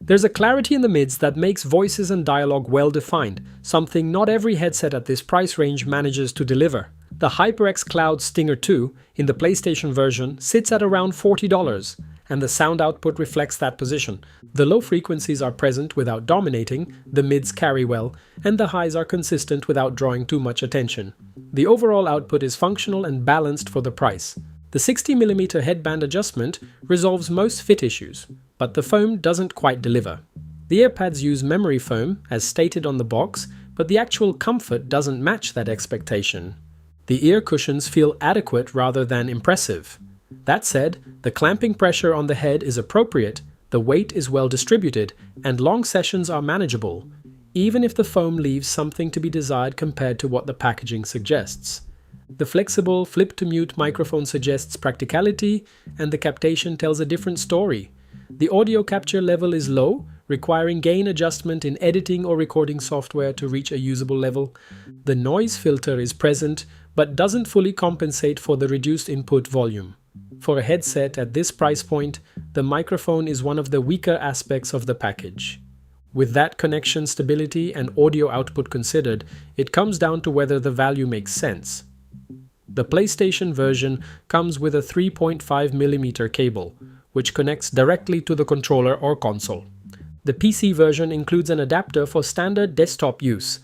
There's a clarity in the mids that makes voices and dialogue well defined, something not every headset at this price range manages to deliver. The HyperX Cloud Stinger 2 in the PlayStation version sits at around $40, and the sound output reflects that position. The low frequencies are present without dominating, the mids carry well, and the highs are consistent without drawing too much attention. The overall output is functional and balanced for the price. The 60mm headband adjustment resolves most fit issues, but the foam doesn't quite deliver. The earpads use memory foam, as stated on the box, but the actual comfort doesn't match that expectation. The ear cushions feel adequate rather than impressive. That said, the clamping pressure on the head is appropriate, the weight is well distributed, and long sessions are manageable, even if the foam leaves something to be desired compared to what the packaging suggests. The flexible flip-to-mute microphone suggests practicality, and the captation tells a different story. The audio capture level is low, requiring gain adjustment in editing or recording software to reach a usable level. The noise filter is present, but doesn't fully compensate for the reduced input volume. For a headset at this price point, the microphone is one of the weaker aspects of the package. With that connection stability and audio output considered, it comes down to whether the value makes sense. The PlayStation version comes with a 3.5mm cable, which connects directly to the controller or console. The PC version includes an adapter for standard desktop use.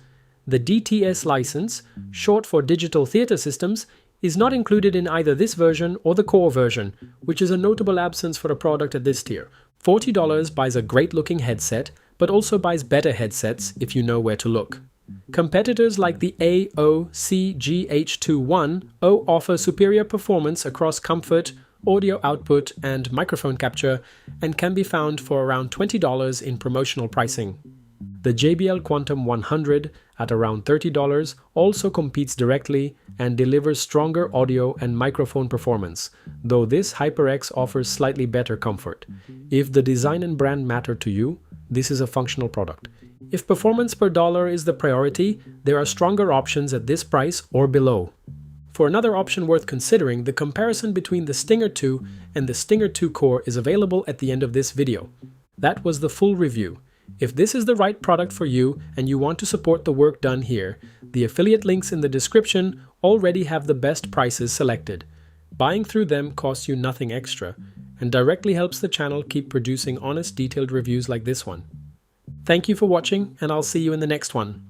The DTS license, short for Digital Theater Systems, is not included in either this version or the core version, which is a notable absence for a product at this tier. $40 buys a great-looking headset, but also buys better headsets if you know where to look. Competitors like the AOC GH offer superior performance across comfort, audio output, and microphone capture, and can be found for around $20 in promotional pricing. The JBL Quantum 100 at around $30 also competes directly and delivers stronger audio and microphone performance, though this HyperX offers slightly better comfort. If the design and brand matter to you, this is a functional product. If performance per dollar is the priority, there are stronger options at this price or below. For another option worth considering, the comparison between the Stinger 2 and the Stinger 2 Core is available at the end of this video. That was the full review. If this is the right product for you and you want to support the work done here, the affiliate links in the description already have the best prices selected. Buying through them costs you nothing extra and directly helps the channel keep producing honest, detailed reviews like this one. Thank you for watching, and I'll see you in the next one.